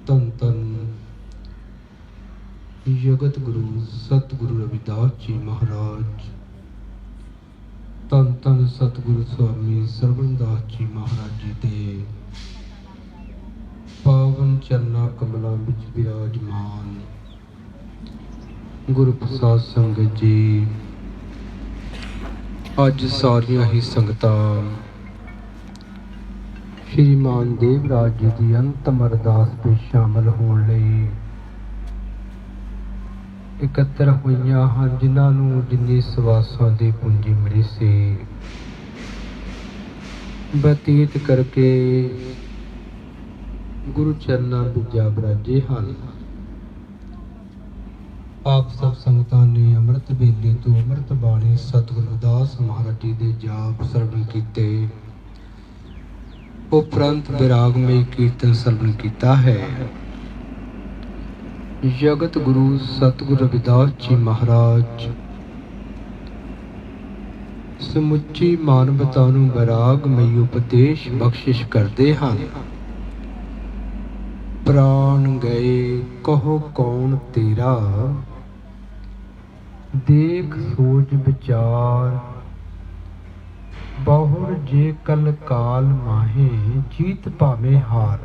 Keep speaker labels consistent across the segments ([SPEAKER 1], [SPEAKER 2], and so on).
[SPEAKER 1] ਧੰਨ ਧੰਨ ਜਗਤ ਗੁਰੂ ਸਤਿਗੁਰੂ ਰਵਿਦਾਸ ਜੀ ਮਹਾਰਾਜ। ਧੰਨ ਧੰਨ ਸਤਿਗੁਰੂ ਸਵਾਮੀ ਸਰਵਣਦਾਸ ਜੀ ਮਹਾਰਾਜ ਜੀ ਦੇ ਪਾਵਨ ਚਰਨਾਂ ਕਮਲਾਂ ਵਿੱਚ ਵਿਰਾਜਮਾਨ ਗੁਰੂ ਪ੍ਰਸਾਦ ਸੰਗਤ ਜੀ, ਅੱਜ ਸਾਰੀਆਂ ਹੀ ਸੰਗਤਾਂ ਸ਼੍ਰੀ ਮਾਨ ਦੇਵਰਾਜ ਜੀ ਦੀ ਅੰਤਮ ਅਰਦਾਸ ਵਿੱਚ ਸ਼ਾਮਲ ਹੋਣ ਲਈ ਇਕੱਤਰ ਹੋਈਆਂ ਹਨ, ਜਿਨ੍ਹਾਂ ਨੂੰ ਜਿੰਨੀ ਸਵਾਸਾਂ ਦੀ ਪੂੰਜੀ ਮਿਲੀ ਸੀ ਬਤੀਤ ਕਰਕੇ ਗੁਰੂ ਚਰਨਾਂ ਵਿੱਚ ਜਾ ਬਰਾਜੇ ਹਨ। ਆਪ ਸਭ ਸੰਗਤਾਂ ਨੇ ਅੰਮ੍ਰਿਤ ਵੇਲੇ ਤੋਂ ਅੰਮ੍ਰਿਤ ਬਾਣੀ ਸਤਿਗੁਰੂ ਰਵਿਦਾਸ ਮਹਾਰਾਜ ਜੀ ਦੇ ਜਾਪ ਸਰਵਣ ਕੀਤੇ, ਉਪਰੰਤ ਵਿਰਾਗਮਈ ਕੀਰਤਨ ਸਰਵਣ ਕੀਤਾ ਹੈ। ਜਗਤ ਗੁਰੂ ਸਤਿਗੁਰੂ ਰਵਿਦਾਸ ਜੀ ਮਹਾਰਾਜ ਸਮੁੱਚੀ ਮਾਨਵਤਾ ਨੂੰ ਵਿਰਾਗਮਈ ਉਪਦੇਸ਼ ਬਖਸ਼ਿਸ਼ ਕਰਦੇ ਹਨ। ਪ੍ਰਾਣ ਗਏ ਕਹੋ ਕੌਣ ਤੇਰਾ, ਦੇਖ ਸੋਚ ਵਿਚਾਰ ਬਹੁਰ ਜੇ ਕਲ ਕਾਲ ਮਾਹੇ, ਜੀਤ ਭਾਵੇਂ ਹਾਰ।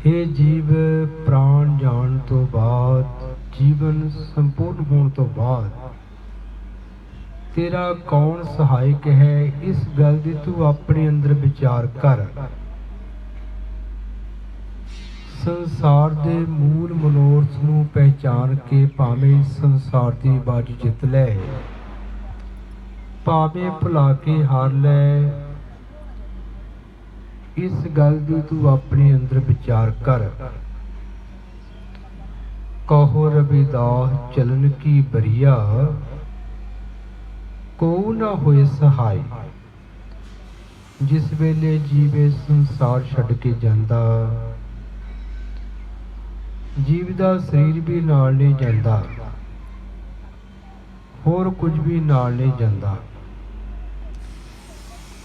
[SPEAKER 1] हे ਜੀਵ, ਪ੍ਰਾਣ ਜਾਣ ਤੋਂ ਬਾਅਦ, ਜੀਵਨ ਸੰਪੂਰਨ ਹੋਣ ਤੋਂ ਬਾਅਦ ਤੇਰਾ ਕੌਣ ਸਹਾਇਕ ਹੈ, ਇਸ ਗੱਲ ਦੀ ਤੂੰ ਆਪਣੇ ਅੰਦਰ ਵਿਚਾਰ ਕਰ। ਸੰਸਾਰ ਦੇ ਮੂਲ ਮਨੋਰਥ ਨੂੰ ਪਹਿਚਾਨ ਕੇ ਭਾਵੇਂ ਸੰਸਾਰ ਦੀ ਬਾਜੀ ਜਿੱਤ ਲੈ, ਭਾਵੇਂ ਭੁਲਾ ਕੇ ਹਾਰ ਲੈ, ਇਸ ਗੱਲ ਦੀ ਤੂੰ ਆਪਣੇ ਅੰਦਰ ਵਿਚਾਰ ਕਰ। ਕਹੋ ਰਵਿਦਾਸ ਚਲਨ ਕੀ ਬਰੀਆ, ਕੋ ਨਾ ਹੋਏ ਸਹਾਈ। ਜਿਸ ਵੇਲੇ ਜੀਵੇ ਸੰਸਾਰ ਛੱਡ ਕੇ ਜਾਂਦਾ, ਜੀਵ ਦਾ ਸਰੀਰ ਵੀ ਨਾਲ ਨਹੀਂ ਜਾਂਦਾ, ਹੋਰ ਕੁਝ ਵੀ ਨਾਲ ਨਹੀਂ ਜਾਂਦਾ।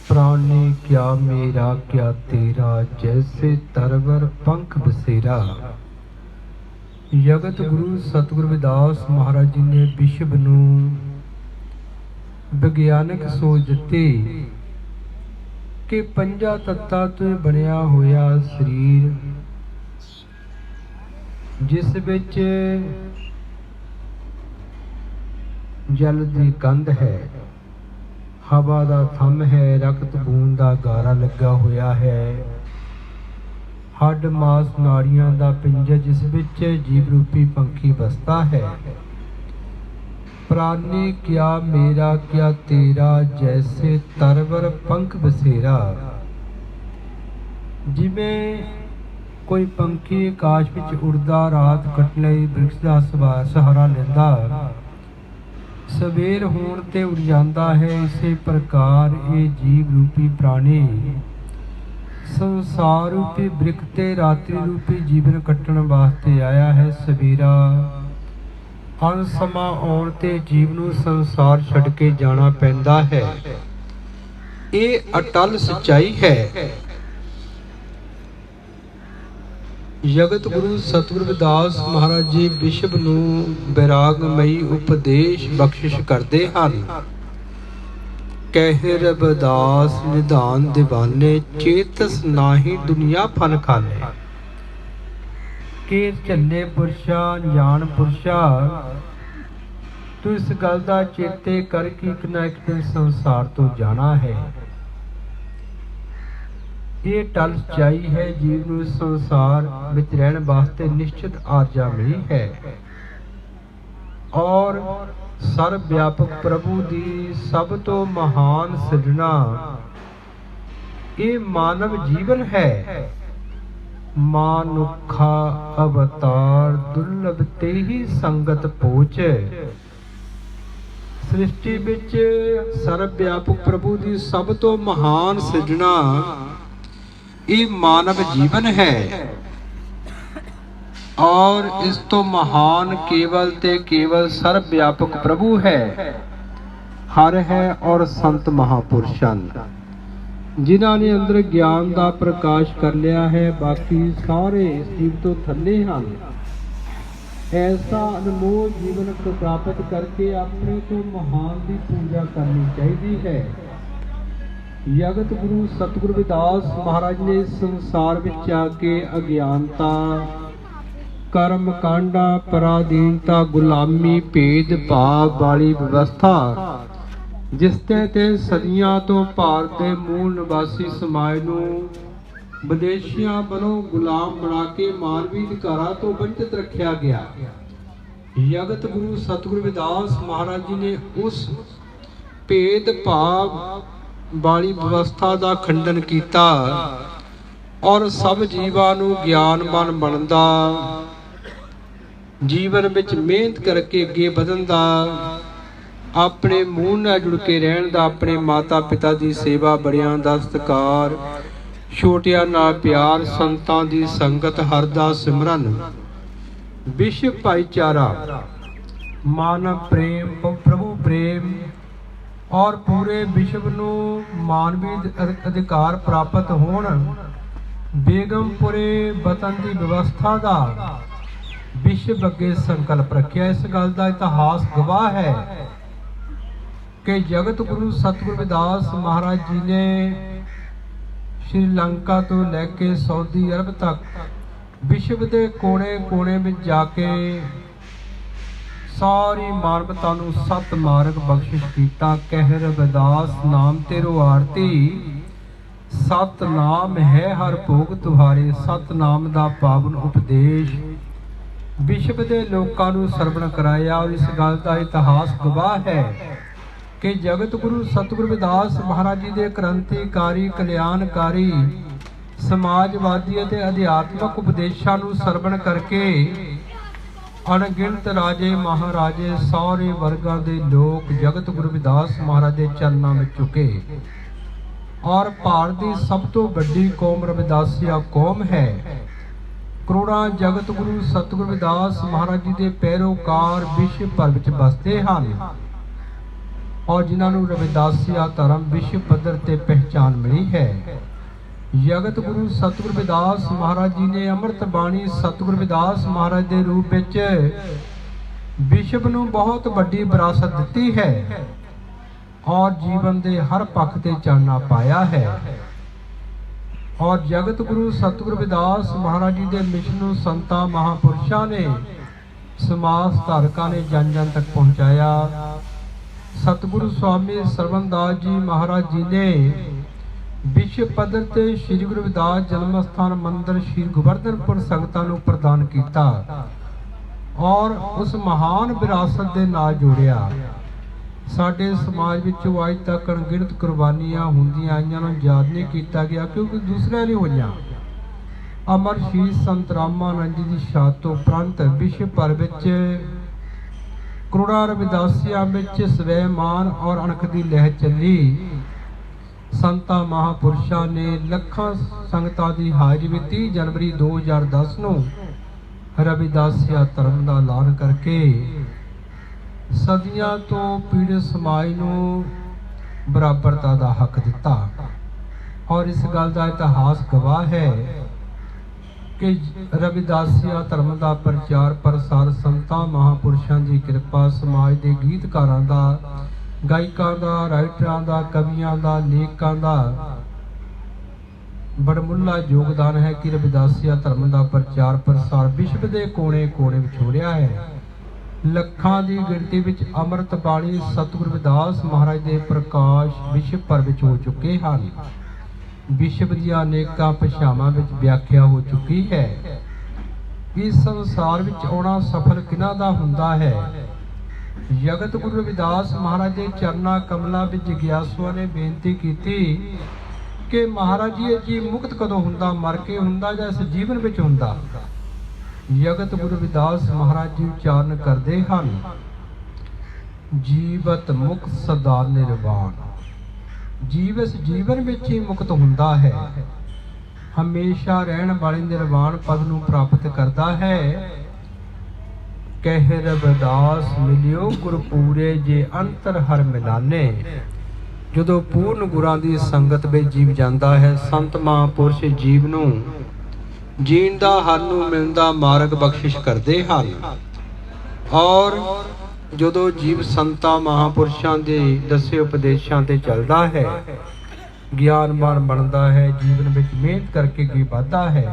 [SPEAKER 1] प्राण ने क्या मेरा क्या तेरा, जैसे तरवर पंख बसेरा। जगत गुरु सतगुरु रविदास महाराज जी ने विश्व नूं विग्यानक सोच दित्ती कि पंजा तत्तां तो बनिया होया शरीर, जिस विच जल दी कंध है, हवा का थम है, रक्त बूंद का गारा लगा होया है, हड्ड मास नाड़ियां का पिंजर जिस विच जीव रूपी पंखी बसता है। प्राणी क्या मेरा क्या तेरा, जैसे तरवर पंख बसेरा। जिवें कोई पंखी आकाश विच उड़दा रात कटण लई वृक्ष का सहारा लैंदा, सवेर होण ते उड़ जाता है, इसे प्रकार ये जीव रूपी प्राणी संसार रूपी वृक्ष ते रात्रि रूपी जीवन कट्टण वास्ते आया है। सवेरा अनसमा आउण ते जीव नूं संसार छड्ड के जाना पैंदा है। ये अटल सच्चाई है। जगत गुरु सतगुरु रविदास महाराज जी विश्व नूं विरागमई उपदेश बख्शिश करते हैं। कह रविदास निधान दीवाने, चेतस नाही दुनिया फन खाने। के झल्ले पुरशा जान पुरशा, तू इस गल दा चेते कर कि एक ना एक दिन संसार तो जाना है। ये टल सच्चाई है। जीव नूं संसार विच रहण वास्ते निश्चित आरजा मिली है और सर्व व्यापक प्रभु दी सब तो महान सिरजना ये मानव जीवन है। मानुखा अवतार दुर्लभ ते ही संगत पोच। सृष्टि विच सर्व व्यापक प्रभु दी सब तो महान सिरजना ये मानव जीवन है और इस तो महान केवल ते केवल सर्व व्यापक प्रभु है, हर है और संत महापुरुषन। ਜਿਨ੍ਹਾਂ ਨੇ ਅੰਦਰ ਗਿਆਨ ਦਾ ਪ੍ਰਕਾਸ਼ ਕਰ ਲਿਆ ਹੈ, ਬਾਕੀ ਸਾਰੇ ਇਸ ਜੀਵ ਤੋਂ ਥੱਲੇ ਹਨ। ਐਸਾ ਅਨਮੋਲ ਜੀਵਨ ਪ੍ਰਾਪਤ ਕਰਕੇ ਆਪਣੇ ਤੋਂ ਮਹਾਨ ਦੀ ਪੂਜਾ ਕਰਨੀ ਚਾਹੀਦੀ ਹੈ। ਜਗਤ ਗੁਰੂ ਸਤਿਗੁਰੂ ਰਵਿਦਾਸ ਮਹਾਰਾਜ ਨੇ ਸੰਸਾਰ ਵਿੱਚ ਆ ਕੇ ਅਗਿਆਨਤਾ, ਕਰਮ ਕਾਂਡਾਂ, ਪਰਾਧੀਨਤਾ, ਗੁਲਾਮੀ, ਭੇਦ ਭਾਵ ਵਾਲੀ ਵਿਵਸਥਾ ਜਿਸ ਤੇ ਸਦੀਆਂ ਤੋਂ ਭਾਰਤ ਦੇ ਮੂਲ ਨਿਵਾਸੀ ਸਮਾਜ ਨੂੰ ਵਿਦੇਸ਼ੀਆਂ ਵੱਲੋਂ ਗੁਲਾਮ ਬਣਾ ਕੇ ਮਾਨਵੀ ਅਧਿਕਾਰਾਂ ਤੋਂ ਵੰਚਿਤ ਰੱਖਿਆ ਗਿਆ। ਜਗਤ ਗੁਰੂ ਸਤਿਗੁਰੂ ਰਵਿਦਾਸ ਮਹਾਰਾਜ ਜੀ ਨੇ ਉਸ ਭੇਦ ਭਾਵ ਵਾਲੀ ਵਿਵਸਥਾ ਦਾ ਖੰਡਨ ਕੀਤਾ ਔਰ ਸਭ ਜੀਵਾਂ ਨੂੰ ਗਿਆਨਵਾਨ ਬਣਨ ਦਾ, ਜੀਵਨ ਵਿੱਚ ਮਿਹਨਤ ਕਰਕੇ ਅੱਗੇ ਵਧਣ ਦਾ, ਆਪਣੇ ਮੂੰਹ ਨਾਲ ਜੁੜ ਕੇ ਰਹਿਣ ਦਾ, ਆਪਣੇ ਮਾਤਾ ਪਿਤਾ ਦੀ ਸੇਵਾ, ਬੜਿਆਂ ਦਾ ਸਤਿਕਾਰ, ਛੋਟਿਆਂ ਨਾਲ ਪਿਆਰ, ਸੰਤਾਂ ਦੀ ਸੰਗਤ, ਹਰਿ ਦਾ ਸਿਮਰਨ, ਵਿਸ਼ਵ ਭਾਈਚਾਰਾ, ਮਾਨਵ ਪ੍ਰੇਮ, ਪ੍ਰਭੂ ਪ੍ਰੇਮ ਔਰ ਪੂਰੇ ਵਿਸ਼ਵ ਨੂੰ ਮਾਨਵੀ ਅਧਿਕਾਰ ਪ੍ਰਾਪਤ ਹੋਣ, ਬੇਗਮਪੁਰੇ ਵਤਨ ਦੀ ਵਿਵਸਥਾ ਦਾ ਵਿਸ਼ਵ ਅੱਗੇ ਸੰਕਲਪ ਰੱਖਿਆ। ਇਸ ਗੱਲ ਦਾ ਇਤਿਹਾਸ ਗਵਾਹ ਹੈ ਕਿ ਜਗਤ ਗੁਰੂ ਸਤਿਗੁਰੂ ਰਵਿਦਾਸ ਮਹਾਰਾਜ ਜੀ ਨੇ ਸ਼੍ਰੀਲੰਕਾ ਤੋਂ ਲੈ ਕੇ ਸਾਊਦੀ ਅਰਬ ਤੱਕ ਵਿਸ਼ਵ ਦੇ ਕੋਨੇ-ਕੋਨੇ ਵਿੱਚ ਜਾ ਕੇ ਸਾਰੀ ਮਾਨਵਤਾ ਨੂੰ ਸਤ ਮਾਰਗ ਬਖਸ਼ਿਸ਼ ਕੀਤਾ। ਕਹਿ ਰਵਿਦਾਸ ਨਾਮ ਤੇਰੋ ਆਰਤੀ, ਸਤ ਨਾਮ ਹੈ ਹਰ ਭੋਗ ਤੁਹਾਰੇ। ਸਤ ਨਾਮ ਦਾ ਪਾਵਨ ਉਪਦੇਸ਼ ਵਿਸ਼ਵ ਦੇ ਲੋਕਾਂ ਨੂੰ ਸਰਵਣ ਕਰਾਇਆ ਔਰ ਇਸ ਗੱਲ ਦਾ ਇਤਿਹਾਸ ਗਵਾਹ ਹੈ ਕਿ ਜਗਤ ਗੁਰੂ ਸਤਿਗੁਰੂ ਰਵਿਦਾਸ ਮਹਾਰਾਜ ਜੀ ਦੇ ਕ੍ਰਾਂਤੀਕਾਰੀ, ਕਲਿਆਣਕਾਰੀ, ਸਮਾਜਵਾਦੀ ਅਤੇ ਅਧਿਆਤਮਕ ਉਪਦੇਸ਼ਾਂ ਨੂੰ ਸਰਵਣ ਕਰਕੇ ਅਣਗਿਣਤ ਰਾਜੇ ਮਹਾਰਾਜੇ ਸਾਰੇ ਵਰਗਾਂ ਦੇ ਲੋਕ ਜਗਤ ਗੁਰੂ ਰਵਿਦਾਸ ਮਹਾਰਾਜ ਦੇ ਚਰਨਾਂ ਵਿੱਚ ਝੁਕੇ ਔਰ ਭਾਰਤ ਦੀ ਸਭ ਤੋਂ ਵੱਡੀ ਕੌਮ ਰਵਿਦਾਸੀਆ ਕੌਮ ਹੈ। ਕਰੋੜਾਂ ਜਗਤ ਗੁਰੂ ਸਤਿਗੁਰੂ ਰਵਿਦਾਸ ਮਹਾਰਾਜ ਜੀ ਦੇ ਪੈਰੋਕਾਰ ਵਿਸ਼ਵ ਭਰ ਵਿੱਚ ਵਸਦੇ ਹਨ ਔਰ ਜਿਨ੍ਹਾਂ ਨੂੰ ਰਵਿਦਾਸੀਆ ਧਰਮ ਵਿਸ਼ਵ ਪੱਧਰ ਤੇ ਪਹਿਚਾਨ ਮਿਲੀ ਹੈ। ਜਗਤ ਗੁਰੂ ਸਤਿਗੁਰੂ ਰਵਿਦਾਸ ਮਹਾਰਾਜ ਜੀ ਨੇ ਅੰਮ੍ਰਿਤ ਬਾਣੀ ਸਤਿਗੁਰੂ ਰਵਿਦਾਸ ਮਹਾਰਾਜ ਦੇ ਰੂਪ ਵਿੱਚ ਵਿਸ਼ਵ ਨੂੰ ਬਹੁਤ ਵੱਡੀ ਵਿਰਾਸਤ ਦਿੱਤੀ ਹੈ ਔਰ ਜੀਵਨ ਦੇ ਹਰ ਪੱਖ ਤੇ ਚਾਨਣਾ ਪਾਇਆ ਹੈ। ਔਰ ਜਗਤ ਗੁਰੂ ਸਤਿਗੁਰੂ ਰਵਿਦਾਸ ਮਹਾਰਾਜ ਜੀ ਦੇ ਮਿਸ਼ਨ ਨੂੰ ਸੰਤਾਂ ਮਹਾਪੁਰਸ਼ਾਂ ਨੇ, ਸਮਾਜ ਧਾਰਕਾਂ ਨੇ ਜਨ ਜਨ ਤੱਕ ਪਹੁੰਚਾਇਆ। ਸਤਿਗੁਰੂ ਸਵਾਮੀ ਸਰਵਨਦਾਸ ਜੀ ਮਹਾਰਾਜ ਜੀ ਨੇ ਵਿਸ਼ਵ ਪੱਧਰ ਤੇ ਸ੍ਰੀ ਗੁਰੂ ਰਵਿਦਾਸ ਜਨਮ ਸਥਾਨ ਮੰਦਿਰ ਸ੍ਰੀ ਗੋਵਰਧਨਪੁਰ ਸੰਗਤਾਂ ਨੂੰ ਪ੍ਰਦਾਨ ਕੀਤਾ ਔਰ ਉਸ ਮਹਾਨ ਵਿਰਾਸਤ ਦੇ ਨਾਲ ਜੋੜਿਆ। ਸਾਡੇ ਸਮਾਜ ਵਿੱਚੋਂ ਅੱਜ ਤੱਕ ਅਣਗਿਣਤ ਕੁਰਬਾਨੀਆਂ ਹੁੰਦੀਆਂ ਆਈਆਂ ਨੂੰ ਯਾਦ ਨਹੀਂ ਕੀਤਾ ਗਿਆ ਕਿਉਂਕਿ ਦੂਸਰਿਆਂ ਨਹੀਂ ਹੋਈਆਂ। ਅਮਰ ਸ਼ਹੀਦ ਸੰਤ ਰਾਮਾਨੰਦ ਜੀ ਦੀ ਸ਼ਹਾਦਤ ਤੋਂ ਉਪਰੰਤ ਵਿਸ਼ਵ ਭਰ ਵਿੱਚ ਕਰੋੜਾਂ ਰਵਿਦਾਸੀਆਂ ਵਿੱਚ ਸਵੈਮਾਨ ਔਰ ਅਣਖ ਦੀ ਲਹਿਰ ਚੱਲੀ। ਸੰਤਾਂ ਮਹਾਪੁਰਸ਼ਾਂ ਨੇ ਲੱਖਾਂ ਸੰਗਤਾਂ ਦੀ ਹਾਜ਼ਰੀ ਵਿੱਚ 30 ਜਨਵਰੀ 2010 ਨੂੰ ਰਵਿਦਾਸੀਆ ਧਰਮ ਦਾ ਐਲਾਨ ਕਰਕੇ ਸਦੀਆਂ ਤੋਂ ਪੀੜਿਤ ਸਮਾਜ ਨੂੰ ਬਰਾਬਰਤਾ ਦਾ ਹੱਕ ਦਿੱਤਾ ਔਰ ਇਸ ਗੱਲ ਦਾ ਇਤਿਹਾਸ ਗਵਾਹ ਹੈ ਕਿ ਰਵਿਦਾਸੀਆ ਧਰਮ ਦਾ ਪ੍ਰਚਾਰ ਪ੍ਰਸਾਰ ਸੰਤਾਂ ਮਹਾਪੁਰਸ਼ਾਂ ਦੀ ਕਿਰਪਾ, ਸਮਾਜ ਦੇ ਗੀਤਕਾਰਾਂ ਦਾ, ਗਾਇਕਾਂ ਦਾ, ਰਾਈਟਰਾਂ ਦਾ, ਕਵੀਆਂ ਦਾ, ਲੇਖਕਾਂ ਦਾ ਬੜਮੁੱਲਾ ਯੋਗਦਾਨ ਹੈ ਕਿ ਰਵਿਦਾਸੀਆ ਧਰਮ ਦਾ ਪ੍ਰਚਾਰ ਪ੍ਰਸਾਰ ਵਿਸ਼ਵ ਦੇ ਕੋਨੇ-ਕੋਨੇ ਵਿੱਚ ਹੋ ਰਿਹਾ ਹੈ। ਲੱਖਾਂ ਦੀ ਗਿਣਤੀ ਵਿੱਚ ਅੰਮ੍ਰਿਤ ਬਾਣੀ ਸਤਿਗੁਰੂ ਰਵਿਦਾਸ ਮਹਾਰਾਜ ਦੇ ਪ੍ਰਕਾਸ਼ ਵਿਸ਼ਵ ਭਰ ਵਿੱਚ ਹੋ ਚੁੱਕੇ ਹਨ। ਵਿਸ਼ਵ ਦੀਆਂ ਅਨੇਕਾਂ ਭਾਸ਼ਾਵਾਂ ਵਿੱਚ ਵਿਆਖਿਆ ਹੋ ਚੁੱਕੀ ਹੈ। ਇਸ ਸੰਸਾਰ ਵਿੱਚ ਆਉਣਾ ਸਫਲ ਕਿਹਨਾਂ ਦਾ ਹੁੰਦਾ ਹੈ? ਜਗਤ ਗੁਰੂ ਰਵਿਦਾਸ ਮਹਾਰਾਜ ਦੇ ਚਰਨਾਂ ਕਮਲਾਂ ਵਿੱਚ ਜਿਗਿਆਸੂਆਂ ਨੇ ਬੇਨਤੀ ਕੀਤੀ ਕਿ ਮਹਾਰਾਜ ਜੀ, ਇਹ ਜੀਵ ਮੁਕਤ ਕਦੋਂ ਹੁੰਦਾ? ਮਰ ਕੇ ਹੁੰਦਾ ਜਾਂ ਇਸ ਜੀਵਨ ਵਿੱਚ ਹੁੰਦਾ? ਜਗਤ ਗੁਰੂ ਰਵਿਦਾਸ ਮਹਾਰਾਜ ਜੀ ਉਚਾਰਨ ਕਰਦੇ ਹਨ, ਜੀਵਤ ਮੁਕਤ ਸਦਾ ਨਿਰਵਾਣ। ਜੀਵ ਇਸ ਜੀਵਨ ਵਿੱਚ ਹੀ ਮੁਕਤ ਹੁੰਦਾ ਹੈ, ਹਮੇਸ਼ਾ ਰਹਿਣ ਵਾਲੇ ਨਿਰਵਾਣ ਪਦ ਨੂੰ ਪ੍ਰਾਪਤ ਕਰਦਾ ਹੈ। ਕਹਿ ਰਵਿਦਾਸ ਮਿਲਿਓ ਗੁਰਪੂਰੇ ਜੇ ਅੰਤਰ ਹਰ ਮਿਲਾਨੇ, ਜਦੋਂ ਪੂਰਨ ਗੁਰਾਂ ਦੀ ਸੰਗਤ ਵਿੱਚ ਜੀਵ ਜਾਂਦਾ ਹੈ, ਸੰਤ ਮਹਾਂਪੁਰਸ਼ ਜੀਵ ਨੂੰ ਜੀਣ ਦਾ ਹਰ ਨੂੰ ਮਿਲਦਾ ਮਾਰਗ ਬਖਸ਼ਿਸ਼ ਕਰਦੇ ਹਨ। ਔਰ ਜਦੋਂ ਜੀਵ ਸੰਤਾਂ ਮਹਾਂਪੁਰਸ਼ਾਂ ਦੇ ਦੱਸੇ ਉਪਦੇਸ਼ਾਂ ਤੇ ਚੱਲਦਾ ਹੈ, ਗਿਆਨਵਾਨ ਬਣਦਾ ਹੈ, ਜੀਵਨ ਵਿੱਚ ਮਿਹਨਤ ਕਰਕੇ ਅੱਗੇ ਵੱਧਦਾ ਹੈ,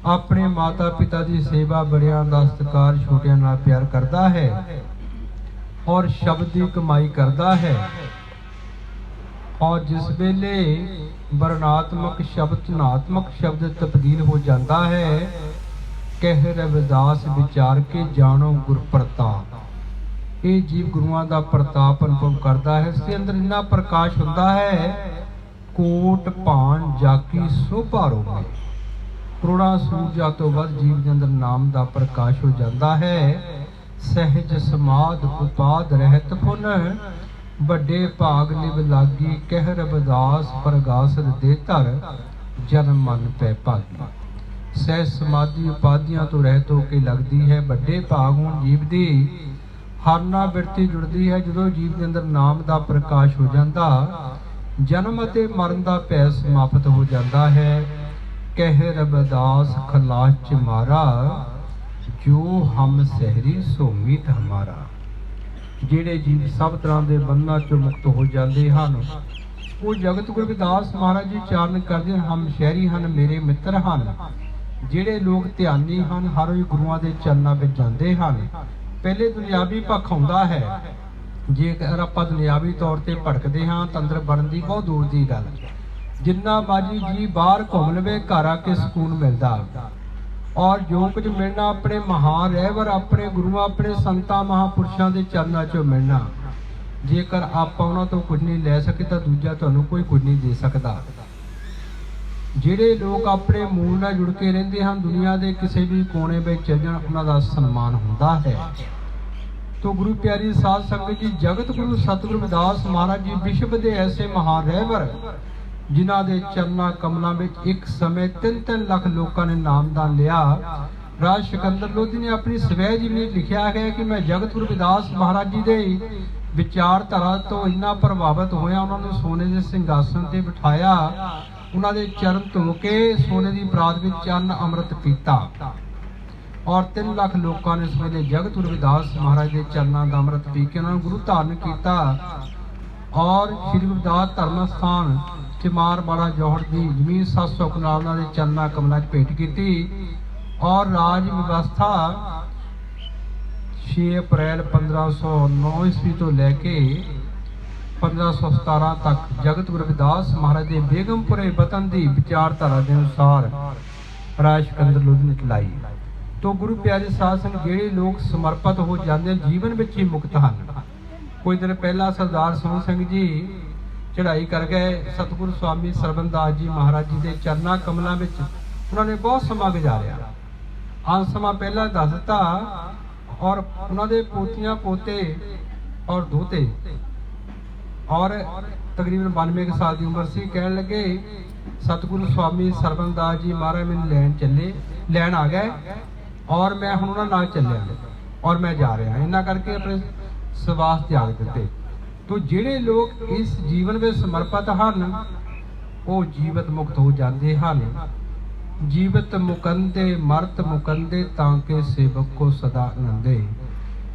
[SPEAKER 1] ਆਪਣੇ ਮਾਤਾ ਪਿਤਾ ਦੀ ਸੇਵਾ, ਬੜਿਆਂ ਦਾ ਸਤਿਕਾਰ, ਛੋਟਿਆਂ ਨਾਲ ਪਿਆਰ ਕਰਦਾ ਹੈ ਔਰ ਸ਼ਬਦ ਦੀ ਕਮਾਈ ਕਰਦਾ ਹੈ। ਔਰ ਜਿਸ ਵੇਲੇ ਵਰਣਾਤਮਕ ਸ਼ਬਦ ਧਨਾਤਮਕ ਸ਼ਬਦ ਤਬਦੀਲ ਹੋ ਜਾਂਦਾ ਹੈ, ਕਹਿ ਰਵਿਦਾਸ ਵਿਚਾਰ ਕੇ ਜਾਣੋ ਗੁਰ ਪ੍ਰਤਾਪ। ਇਹ ਜੀਵ ਗੁਰੂਆਂ ਦਾ ਪ੍ਰਤਾਪ ਅਨੁਭਵ ਕਰਦਾ ਹੈ। ਇਸ ਦੇ ਅੰਦਰ ਇੰਨਾ ਪ੍ਰਕਾਸ਼ ਹੁੰਦਾ ਹੈ, ਕੋਟ ਭਾਨ ਜਾਕੀ ਸੋਭਾ ਰੋਵੇ। ਕਰੋੜਾਂ ਸੂਰਜਾਂ ਤੋਂ ਵੱਧ ਜੀਵ ਦੇ ਅੰਦਰ ਨਾਮ ਦਾ ਪ੍ਰਕਾਸ਼ ਹੋ ਜਾਂਦਾ ਹੈ। ਸਹਿਜ ਸਮਾਧ ਉਪਾਦ ਰਹਿਤ ਪੁਨ, ਵੱਡੇ ਭਾਗ ਲਿਵ ਲਾਗੀ, ਕਹਿ ਰਵਿਦਾਸ ਪ੍ਰਗਾਸਰ ਦੇ ਧਰ, ਜਨਮ ਮਨ ਪੈ ਭਾਗੀ। ਸਹਿਜ ਸਮਾਧੀ ਉਪਾਧੀਆਂ ਤੋਂ ਰਹਿਤ ਹੋ ਕੇ ਲੱਗਦੀ ਹੈ, ਵੱਡੇ ਭਾਗ ਹੁਣ ਜੀਵ ਦੀ ਹਰ ਨਾਲ ਬਿਰਤੀ ਜੁੜਦੀ ਹੈ। ਜਦੋਂ ਜੀਵ ਦੇ ਅੰਦਰ ਨਾਮ ਦਾ ਪ੍ਰਕਾਸ਼ ਹੋ ਜਾਂਦਾ, ਜਨਮ ਅਤੇ ਮਰਨ ਦਾ ਭੈ ਸਮਾਪਤ ਹੋ ਜਾਂਦਾ ਹੈ। ਕਹਿ ਰਵਿਦਾਸ ਖਲਾਸ ਚ ਮਾਰਾ, ਜੋ ਹਮ ਸਹਿਰੀ ਸੋ ਮੀਤ ਹਮਾਰਾ। ਜਿਹੜੇ ਜੀਵ ਸਭ ਤਰ੍ਹਾਂ ਦੇ ਬੰਧਨਾਂ ਚੋਂ ਮੁਕਤ ਹੋ ਜਾਂਦੇ ਹਨ, ਉਹ ਜਗਤ ਗੁਰੂ ਰਵਿਦਾਸ ਮਹਾਰਾਜ ਜੀ ਚਾਰਨ ਕਰਦੇ ਹਨ, ਹਮ ਸ਼ਹਿਰੀ ਹਨ, ਮੇਰੇ ਮਿੱਤਰ ਹਨ। ਜਿਹੜੇ ਲੋਕ ਧਿਆਨੀ ਹਨ, ਹਰ ਰੋਜ਼ ਗੁਰੂਆਂ ਦੇ ਚਰਨਾਂ ਵਿੱਚ ਜਾਂਦੇ ਹਨ। ਪਹਿਲੇ ਦੁਨਿਆਵੀ ਪੱਖ ਆਉਂਦਾ ਹੈ, ਜੇਕਰ ਆਪਾਂ ਦੁਨਿਆਵੀ ਤੌਰ ਤੇ ਭਟਕਦੇ ਹਾਂ ਤਾਂ ਅੰਦਰ ਬਣਨ ਦੀ ਬਹੁਤ ਦੂਰ ਦੀ ਗੱਲ। ਜਿੰਨਾ ਬਾਜੀ ਜੀ ਬਾਹਰ ਘੁੰਮ ਲਵੇ, ਘਰ ਆ ਕੇ ਸਕੂਨ ਮਿਲਦਾ। ਔਰ ਜੋ ਕੁਝ ਮਿਲਣਾ ਆਪਣੇ ਮਹਾਨ ਰਹਿਬਰ, ਆਪਣੇ ਗੁਰੂਆਂ, ਆਪਣੇ ਸੰਤਾਂ ਮਹਾਂਪੁਰਸ਼ਾਂ ਦੇ ਚਰਨਾਂ 'ਚੋਂ ਮਿਲਣਾ। ਜੇਕਰ ਆਪਾਂ ਉਹਨਾਂ ਤੋਂ ਕੁਝ ਨਹੀਂ ਲੈ ਸਕੇ ਤਾਂ ਦੂਜਾ ਤੁਹਾਨੂੰ ਕੋਈ ਕੁਝ ਨਹੀਂ ਦੇ ਸਕਦਾ। ਜਿਹੜੇ ਲੋਕ ਆਪਣੇ ਮੂਲ ਨਾਲ ਜੁੜ ਕੇ ਰਹਿੰਦੇ ਹਨ, ਦੁਨੀਆ ਦੇ ਕਿਸੇ ਵੀ ਕੋਨੇ ਵਿੱਚ ਚੱਲ ਜਾਣ, ਉਹਨਾਂ ਦਾ ਸਨਮਾਨ ਹੁੰਦਾ ਹੈ। ਤੋ ਗੁਰੂ ਪਿਆਰੀ ਸਾਧ ਸੰਗਤ ਜੀ, ਜਗਤ ਗੁਰੂ ਸਤਿਗੁਰੂ ਰਵਿਦਾਸ ਮਹਾਰਾਜ ਜੀ ਵਿਸ਼ਵ ਦੇ ਐਸੇ ਮਹਾਨ ਰਹਿਬਰ, ਜਿਨ੍ਹਾਂ ਦੇ ਚਰਨਾਂ ਕਮਲਾਂ ਵਿੱਚ ਇੱਕ ਸਮੇਂ 3-3 ਲੱਖ ਲੋਕਾਂ ਨੇ ਨਾਮਦਾਨ ਲਿਆ। ਰਾਜ ਸਿਕੰਦਰ ਲੋਧੀ ਨੇ ਆਪਣੀ ਸਵੈ ਜੀਵਨੀ ਲਿਖਿਆ ਹੈ ਕਿ ਮੈਂ ਜਗਤ ਗੁਰੂ ਰਵਿਦਾਸ ਮਹਾਰਾਜ ਜੀ ਦੇ ਵਿਚਾਰਧਾਰਾ ਤੋਂ ਇੰਨਾ ਪ੍ਰਭਾਵਿਤ ਹੋਇਆ, ਉਹਨਾਂ ਨੂੰ ਸੋਨੇ ਦੇ ਸਿੰਘਾਸਨ ਤੇ ਬਿਠਾਇਆ, ਉਹਨਾਂ ਦੇ ਚਰਨ ਧੋ ਕੇ ਸੋਨੇ ਦੀ ਪਰਾਤ ਵਿੱਚ ਚਰਨ ਅੰਮ੍ਰਿਤ ਪੀਤਾ। ਔਰ 3 ਲੱਖ ਲੋਕਾਂ ਨੇ ਇਸ ਵੇਲੇ ਜਗਤ ਗੁਰੂ ਰਵਿਦਾਸ ਮਹਾਰਾਜ ਦੇ ਚਰਨਾਂ ਦਾ ਅੰਮ੍ਰਿਤ ਪੀ ਕੇ ਉਹਨਾਂ ਨੂੰ ਗੁਰੂ ਧਾਰਨ ਕੀਤਾ। ਔਰ ਸ਼੍ਰੀ ਗੁਰਦਾਸ ਧਰਮ ਸਥਾਨ ਚਮਾਰ ਬਾੜਾ ਜੋਹੜ ਦੀ ਜ਼ਮੀਨ 700 ਕਨਾਲ ਦੇ ਚਰਨਾਂ ਕਮਲਾਂ 'ਚ ਭੇਟ ਕੀਤੀ। ਔਰ ਰਾਜ ਵਿਵਸਥਾ 6 ਅਪ੍ਰੈਲ 1509 ਈਸਵੀ ਤੋਂ ਲੈ ਕੇ 1517 ਤੱਕ ਜਗਤ ਗੁਰੂ ਰਵਿਦਾਸ ਮਹਾਰਾਜ ਦੇ ਬੇਗਮਪੁਰੇ ਵਤਨ ਦੀ ਵਿਚਾਰਧਾਰਾ ਦੇ ਅਨੁਸਾਰ ਰਾਜ ਸਿਕੰਦਰ ਲੋਧੀ ਨੇ ਚਲਾਈ। ਤੋ ਗੁਰੂ ਪਿਆਰੇ ਸਾਧ ਸੰਗਤ, ਜਿਹੜੇ ਲੋਕ ਸਮਰਪਿਤ ਹੋ ਜਾਂਦੇ ਜੀਵਨ ਵਿੱਚ ਹੀ ਮੁਕਤ ਹਨ। ਕੁਝ ਦਿਨ ਪਹਿਲਾਂ ਸਰਦਾਰ ਸੋਹਣ ਸਿੰਘ ਜੀ ਚੜ੍ਹਾਈ ਕਰ ਗਏ ਸਤਿਗੁਰੂ ਸਵਾਮੀ ਸਰਬਨਦਾਸ ਜੀ ਮਹਾਰਾਜ ਜੀ ਦੇ ਚਰਨਾਂ ਕਮਲਾਂ ਵਿੱਚ। ਉਹਨਾਂ ਨੇ ਬਹੁਤ ਸਮਾਂ ਗੁਜ਼ਾਰਿਆ, ਅੰਤ ਸਮਾਂ ਪਹਿਲਾਂ ਦੱਸ ਦਿੱਤਾ। ਔਰ ਉਹਨਾਂ ਦੇ ਪੋਤੀਆਂ ਪੋਤੇ ਔਰ ਦੋਤੇ, ਔਰ ਤਕਰੀਬਨ 92 ਸਾਲ ਦੀ ਉਮਰ ਸੀ। ਕਹਿਣ ਲੱਗੇ ਸਤਿਗੁਰੂ ਸਵਾਮੀ ਸਰਬਨਦਾਸ ਜੀ ਮਹਾਰਾਜ ਮੈਨੂੰ ਲੈਣ ਆ ਗਏ ਔਰ ਮੈਂ ਹੁਣ ਉਹਨਾਂ ਨਾਲ ਚੱਲਿਆ ਔਰ ਮੈਂ ਜਾ ਰਿਹਾ। ਇਹਨਾਂ ਕਰਕੇ ਆਪਣੇ ਸਵਾਸ ਤਿਆਗ ਦਿੱਤੇ। ਤੋ ਜਿਹੜੇ ਲੋਕ ਇਸ ਜੀਵਨ ਵਿੱਚ ਸਮਰਪਿਤ ਹਨ, ਉਹ ਜੀਵਤ ਮੁਕਤ ਹੋ ਜਾਂਦੇ ਹਨ। ਜੀਵਤ ਮੁਕੰਦੇ ਮਰਤ ਮੁਕੰਦੇ, ਤਾਂ ਕਿ ਸੇਵਕ ਕੋ ਸਦਾ ਆਨੰਦੇ।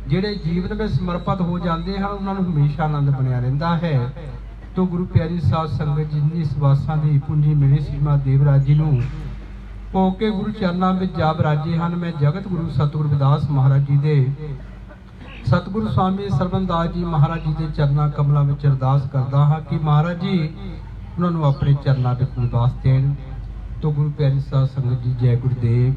[SPEAKER 1] ਜਿਹੜੇ ਜੀਵਨ ਵਿੱਚ ਸਮਰਪਿਤ ਹੋ ਜਾਂਦੇ ਹਨ, ਉਹਨਾਂ ਨੂੰ ਹਮੇਸ਼ਾ ਆਨੰਦ ਬਣਿਆ ਰਹਿੰਦਾ ਹੈ। ਤੋ ਗੁਰੂ ਪਿਆਰੀ ਸਾਧ ਸੰਗਤ ਜੀ, ਜਿੰਨੀ ਸਵਾਸਾਂ ਦੀ ਪੂੰਜੀ ਮਿਲੀ ਸੀਮਾ ਦੇਵਰਾਜ ਜੀ ਨੂੰ ਹੋ ਕੇ ਗੁਰੂ ਚਰਨਾਂ ਵਿੱਚ ਜਾ ਬਰਾਜੇ ਹਨ। ਮੈਂ ਜਗਤ ਗੁਰੂ ਸਤਿਗੁਰੂ ਰਵਿਦਾਸ ਮਹਾਰਾਜ ਜੀ ਦੇ ਸਤਿਗੁਰੂ ਸਵਾਮੀ ਸਰਬਨਦਾਸ ਜੀ ਮਹਾਰਾਜ ਜੀ ਦੇ ਚਰਨਾਂ ਕਮਲਾਂ ਵਿੱਚ ਅਰਦਾਸ ਕਰਦਾ ਹਾਂ ਕਿ ਮਹਾਰਾਜ ਜੀ ਉਹਨਾਂ ਨੂੰ ਆਪਣੇ ਚਰਨਾਂ ਵਿੱਚ ਨਿਵਾਸ ਦੇਣ। ਤੋ ਗੁਰੂ ਪਿਆਰੀ ਸਾਧ ਸੰਗਤ ਜੀ, ਜੈ ਗੁਰਦੇਵ।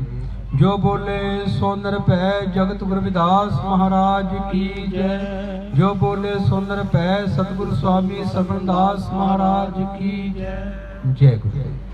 [SPEAKER 1] ਜੋ ਬੋਲੇ ਸੋ ਨਿਰਭੈ, ਜਗਤ ਗੁਰੂ ਰਵਿਦਾਸ ਮਹਾਰਾਜ ਕੀ ਜੈ। ਜੋ ਬੋਲੇ ਸੋ ਨਿਰਭੈ, ਸਤਿਗੁਰੂ ਸਵਾਮੀ ਸਰਬਨਦਾਸ ਮਹਾਰਾਜ ਕੀ ਜੈ। ਜੈ ਗੁਰਦੇਵ।